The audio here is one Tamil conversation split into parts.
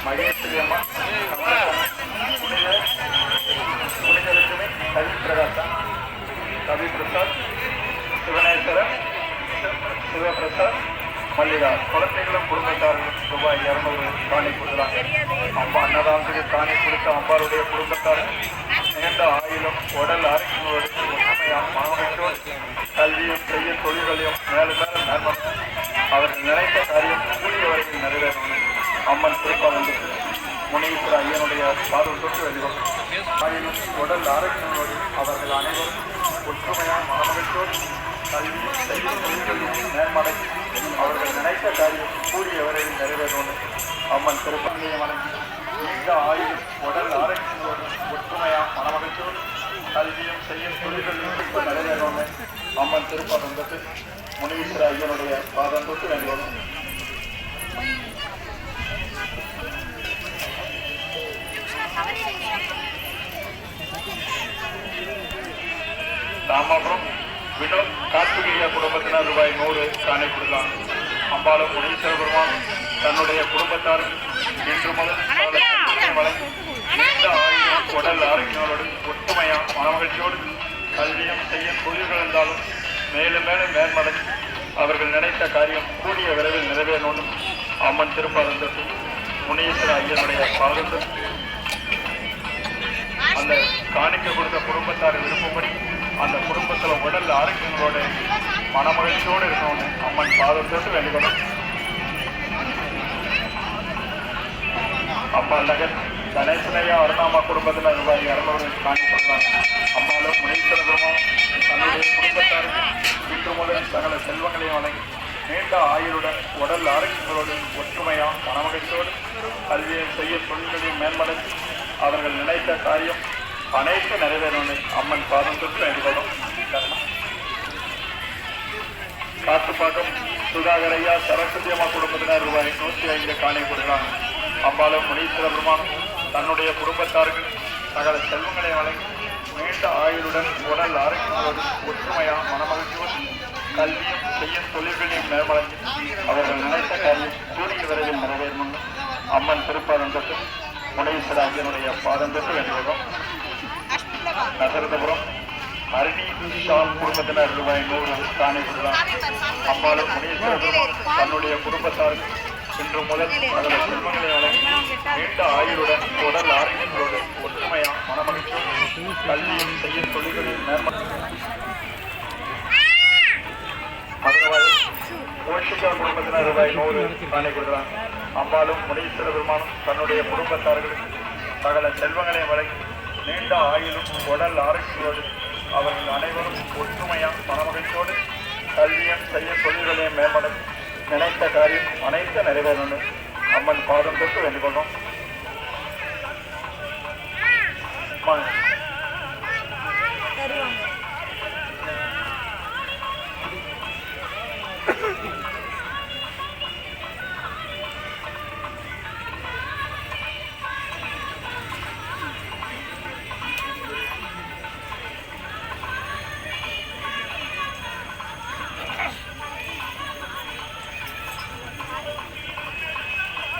மகேஸ்வரி அம்மா, புனிதலட்சுமி, கவி பிரகாசன், கவி பிரசாத், சிவனேஸ்வரன், சிவபிரசாத், மல்லிகா. குழந்தைகளும் குடும்பத்தார்களும் ரூபாய் 200 காணி கொடுக்குறாங்க. அம்மா அன்னதானத்துக்கு காணி கொடுத்த அம்பாருடைய குடும்பத்தார்கள் நீண்ட ஆயுளும் உடல் ஆரோக்கியங்களோடு ஒற்றுமையாம் மாணவர்களோடு கல்வியும் செய்ய தொழில்களையும் மேலும் மேலும் மேம்படும் அவர்கள் நினைத்த காரியம் கூடிய வரையில் நிறைவேறணும். அம்மன் திருப்பாளருக்கு முனீஸ்வர ஐயனுடைய பாதம் தொட்டு வெளிவரும் ஆயினும் உடல் ஆரோக்கியங்களோடு அவர்கள் அனைவரும் ஒற்றுமையாம் மாணவர்களோடு கல்வியும் செய்ய தொழில்களையும் மேம்படை அவர்கள் நினைத்த காரியம் கூடிய வரையில் நிறைவேறணும். அம்மன் திருப்பதியை வணங்கி நீண்ட ஆயுள் உடல் ஆரோக்கியங்களோடு ஒற்றுமையாம் மனமகிழ்ச்சியோடு கல்வியும் செய்யும் தொழில்களையும் நிறைவேறணும். அம்மன் திருப்பதம் தொட்டு முனீஸ்வர ஐயனுடைய பாதம் தொட்டு வேண்டுவோம். ராமாபுரம் வினோத் கார்த்திகேய குடும்பத்தினர் ரூபாய் 100 காணி கொடுக்கலாம். அம்பாலும் முனீஸ்வர பெருமான் தன்னுடைய குடும்பத்தாருக்கு இன்று முதல் வழங்கி நீண்ட ஆயுளும் உடல் ஆரோக்கியங்களோடு ஒற்றுமையா மனமகிழ்ச்சியோடு கல்வியும் செய்ய தொழில்கள் இருந்தாலும் மேலும் மேலும் மேன்மடை அவர்கள் நினைத்த காரியம் கூடிய விரைவில் நிறைவேறணும். அம்மன் திருப்பாதத்தில் முனீஸ்வர ஐயனுடைய பாதத்தில் அந்த காணிக்க கொடுத்த குடும்பத்தார் விருப்பப்படி அந்த குடும்பத்துல உடல் ஆரோக்கியங்களோடு மனமகிழ்ச்சியோடு இருக்கணும்னு அம்மன் பாதத்தோடு வேண்டிக்கணும். அம்மா நகர் கணேசனையா அருணாமா குடும்பத்தில் ரூபாய் 200 காணி கொடுத்தாங்க. அம்மாலும் முனீஸ்வர பெருமான் தன்னுடைய குடும்பத்தாருக்கு இன்று முதல் சகல செல்வங்களையும் வழங்கி நீண்ட ஆயுளுடன் உடல் ஆரோக்கியங்களோடு ஒற்றுமையா மனமகிழ்ச்சியோடு கல்வியை செய்ய தொழில்களையும் மேம்படுத்தி அவர்கள் நினைத்த காரியம் அனைத்து நிறைவேறணும். அம்மன் பாதம் தொட்டு வேண்டிக்கணும். காட்டுப்பாக்கம் சுதாகரையா சரஸ்வதி அம்மா குடும்பத்தினர் ரூபாய் 105 காணி கொடுக்கிறாங்க. அம்பாலும் முனீஸ்வர பெருமான் தன்னுடைய குடும்பத்தாருக்கு சகல செல்வங்களை வழங்கி நீண்ட ஆயுளுடன் உடல் ஆரோக்கியங்களோடு ஒற்றுமையா மனமகிழ்ச்சியோடு கல்வியும் செய்யும் தொழில்களையும் மேம்படங்கி அவர்கள் நினைத்த காரியம் கூடிய விரைவில் நிறைவேறணும். அம்மன் திருப்பாதம் தொட்டு முனீஸ்வர ஐயனுடைய பாதம் தொட்டு வேண்டுகிறோம். நகரதபுரம் அருணி ஷான் குடும்பத்தினர் ரூபாய் 100 காணி கொடுக்கிறார். அம்பாலும் முனீஸ்வர பெருமான் தன்னுடைய குடும்பத்தாருக்கு இன்று முதல் சகல செல்வங்களை வழங்கி நீண்ட ஆயுளுடன் உடல் ஆரோக்கியங்களோடு ஒற்றுமையா மனமகிழ்ச்சியோடு கல்வியும் செய்யும் தொழில்களையும் மேம்படும். மதுரவாய் போஷிகா குடும்பத்தினர் ரூபாய் 100 காணி கொடுக்கிறார். அம்பாலும் முனீஸ்வர பெருமானும் தன்னுடைய குடும்பத்தார்களுக்கு சகல செல்வங்களை வழங்கி நீண்ட ஆயுளும் உடல் ஆரோக்கியத்தோடு அவர்கள் அனைவரும் ஒற்றுமையா மனமகிழ்ச்சியோடு கல்வியும் செய்ய தொழில்களையும் மேம்படும் நினைத்த காரியம் அனைத்து நிறைவேறணும். அம்மன் பாதம் தொட்டு வேண்டிக்கொள்ளும்.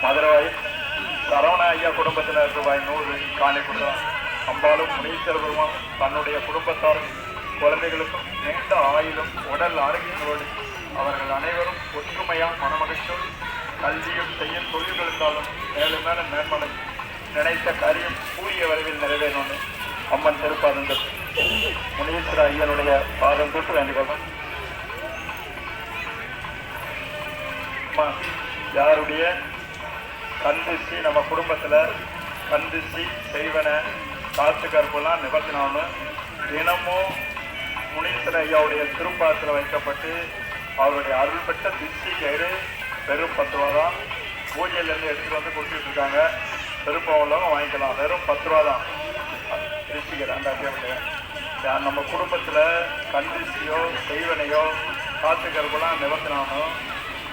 மதுரவாய் சரவண ஐயா குடும்பத்தினர் ரூபாய் 100 காணி கொடுக்கிறார். அம்பாலும் முனீஸ்வர பெருமான் தன்னுடைய குடும்பத்தாரும் குழந்தைகளுக்கும் நீண்ட ஆயுளும் உடல் ஆரோக்கியங்களோடு அவர்கள் அனைவரும் ஒற்றுமையா மனமகிழ்ச்சியோடு கல்வியும் செய்ய தொழில்கள் இருந்தாலும் மேலும் மேலும் மேம்படை நினைத்த காரியம் கூடிய வரைவில் நிறைவேறணும். அம்மன் திருப்பாதங்கள் முனீஸ்வர ஐயனுடைய பாதம் தொட்டு வேண்டிக்கொள்ளும். யாருடைய கந்திச்சி நம்ம குடும்பத்தில் கந்திச்சி செய்வன காசு கருப்பெல்லாம் நிபர்த்தினாலும் தினமும் முனீஸ்வர ஐயாவுடைய திருப்பாத்தில் வைக்கப்பட்டு அவருடைய அருள் பெற்ற திச்சி கயிறு வெறும் 10 ரூபா தான். பூஜையிலேருந்து எடுத்துகிட்டு வந்து கொடுத்துட்டு இருக்காங்க. விருப்பம் உள்ளவங்க வாங்கிக்கலாம். வெறும் 10 ரூபா தான் திச்சி கயிறு. அந்த அப்படியே நம்ம குடும்பத்தில் கந்திச்சியோ செய்வனையோ காசு கருப்பெல்லாம் நிபர்த்தினாலும்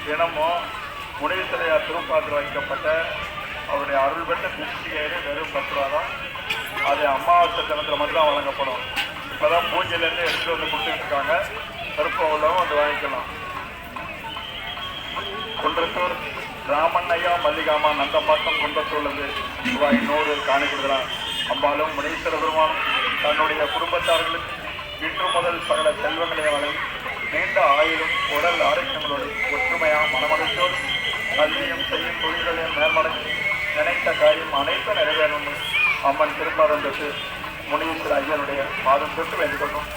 தினமும் முனீஸ்வரையா திருப்பாத்தில் வைக்கப்பட்ட அவருடைய அருள் பெற்ற திச்சி கயிறு வெறும் 10 ரூபா தான். அது அமாவாசை தினத்தில் மட்டும்தான் வழங்கப்படும். இப்போதான் பூஜையிலேருந்து எடுத்துகிட்டு வந்து கொடுத்துட்டு இருக்காங்க. விருப்பம் உள்ளவங்க வந்து வாங்கிக்கலாம். குன்றத்தூர் ராமண்ணையா மல்லிகாமா நந்தம்பாக்கம் குன்றத்துள்ளது ரூபாய் 100 காணி கொடுக்கிறார். அம்பாலும் முனீஸ்வர பெருமானும் தன்னுடைய குடும்பத்தார்களுக்கு இன்று முதல் சகல செல்வங்களை வழங்கி நீண்ட ஆயுளும் உடல் ஆரோக்கியங்களோடு ஒற்றுமையா மனமகிழ்ச்சியோடு கல்வியும் செய்யும் தொழில்களையும் மேம்படுத்தி நினைத்த காரியம் அனைத்தும் நிறைவேறும் அம்மன் திருப்பாதம் தொட்டு முனீஸ்வர ஐயனுடைய பாதம் தொட்டு வேண்டிக் கொள்ளும்.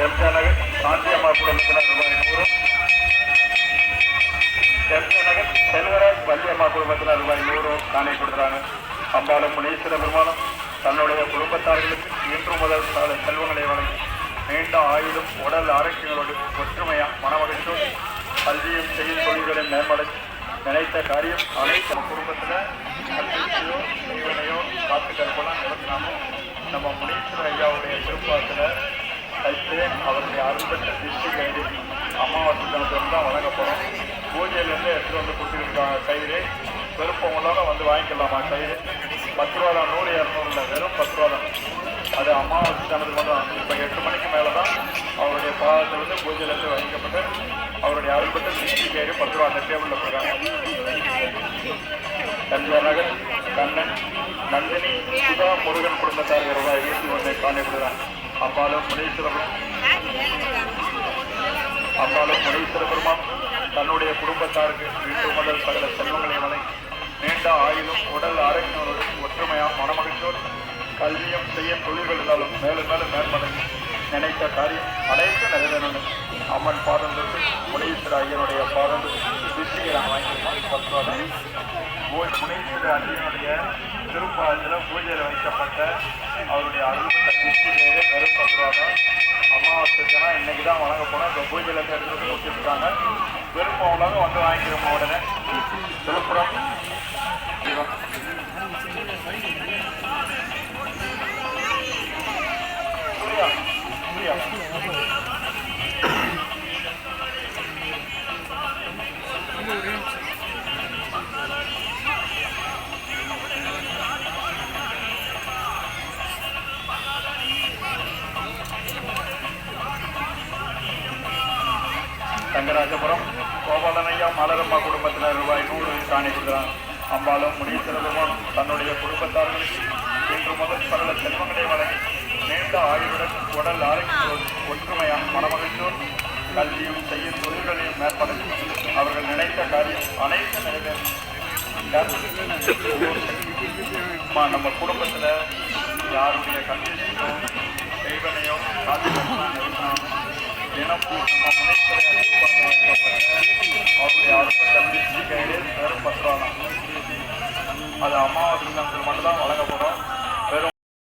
எம்ஜிஆர் சாந்தியம்மா குடும்பத்தினர் ரூபாய் 100, எம்ஜிஆர் செல்வராஜ் வள்ளியம்மா குடும்பத்தினர் ரூபாய் 100 காணி கொடுக்குறாங்க. அம்பாலும் முனீஸ்வர பெருமானும் தன்னுடைய குடும்பத்தார்களுக்கு இன்று முதல் பல செல்வங்களை வழங்கி நீண்ட ஆயுளும் உடல் ஆரோக்கியங்களோடு ஒற்றுமையா மனமகிழ்ச்சியோடு கல்வியும் செய்யும் தொழில்களையும் மேம்படுத்தி நினைத்த காரியம் அனைத்தும் குடும்பத்தில் கல்வியோ செய்வனையோ காத்துக்கற்பெல்லாம் நடத்தினாலும் நம்ம முனீஸ்வர ஐயாவுடைய திருப்பாத்தில் கைத்து அவருடைய அருள்பெற்ற திருஷ்டி கயிறு அமாவாசை தினத்தில் தான் வழங்க போகிறோம். பூஜையிலேருந்து எடுத்துகிட்டு வந்து கொடுத்துருக்காங்க. கயிறு விருப்பவங்களாக வந்து வாங்கிக்கலாமா? கயிறு 10 ரூபா தான், 100 200 இல்லை, வெறும் 10 ரூபா தான். அது அமாவாசை தினத்துக்கு மட்டும். இப்போ 8 மணிக்கு மேலே தான் அவருடைய பாதத்திலிருந்து பூஜையிலேருந்து வாங்கிக்கப்பட்டு அவருடைய அருள்பெற்ற திருஷ்டி கயிறு 10 ரூபா அந்த டேபிளில் போடுறாங்க. தஞ்சாவூர் நகர் கண்ணன் நந்தினி சுதா முருகன் குடும்பத்தார்கள் ரூபாய் 21 காணி கொடுக்குறாங்க. அம்பாலும் முனீஸ்வர பெருமான் தன்னுடைய குடும்பத்தாருக்கு இன்று முதல் சகல செல்வங்களை வழங்கி நீண்ட ஆயுளும் உடல் ஆரோக்கியங்களோடு ஒற்றுமையா மனமகிழ்ச்சியோடு கல்வியும் செய்ய தொழில்களினாலும் மேலும் மேலும் மேம்படுத்தி நினைத்த காரியம் அனைத்தும் நிறைவேறணும். அம்மன் பாதம் தொட்டு முனீஸ்வர ஐயனுடைய பாதம் திருஷ்டிகரம் வாங்கிக்கலாம். 10 ரூபா தான். முனீஸ்வர ஐயனுடைய திருப்பாதத்தில் பூஜையில் வைக்கப்பட்ட அவருடைய அருள்பட்ட திருஷ்டிகரை வெறும் 10 ரூபா தான். அமாவாசைக்குனா இன்னைக்கு தான் வழங்க போனால் இந்த பூஜையிலேருந்து எடுத்துகிட்டு கொடுத்துருக்காங்க. விருப்பம் உள்ளவங்க வந்து வாங்கிக்கிறோம். உடனே விழுப்புரம் புரியா புரியா தங்கராஜபுரம் கோபாலனையா மலரம்மா குடும்பத்தினர் ரூபாய் 100 காணி கொடுக்குறாங்க. அம்பாலும் முனீஸ்வர பெருமானும் தன்னுடைய குடும்பத்தார்களுக்கு இன்று முதல் சகல செல்வங்களை வழங்கி நீண்ட ஆயுளுடன் உடல் ஆரோக்கியத்தோடு ஒற்றுமையா மனமகிழ்ச்சியோடு கல்வியும் செய்யும் தொழில்களையும் மேம்படுத்தி அவர்கள் நினைத்த காரியம் அனைத்தும் நிறைவேறும். நம்ம குடும்பத்தில் யாருடைய கல்வியோ செய்வனையோ காத்துக்கெல்லாம் நிறுத்தினாலும் தினமும் நம்ம முனைப்பட்ட அவருடைய அறுபட்ட திருஷ்டி கையிலே வெறும் 10 ரூபா தான். அது அமாவாசை தினத்தில் மட்டும்தான் வழங்கப்படும்.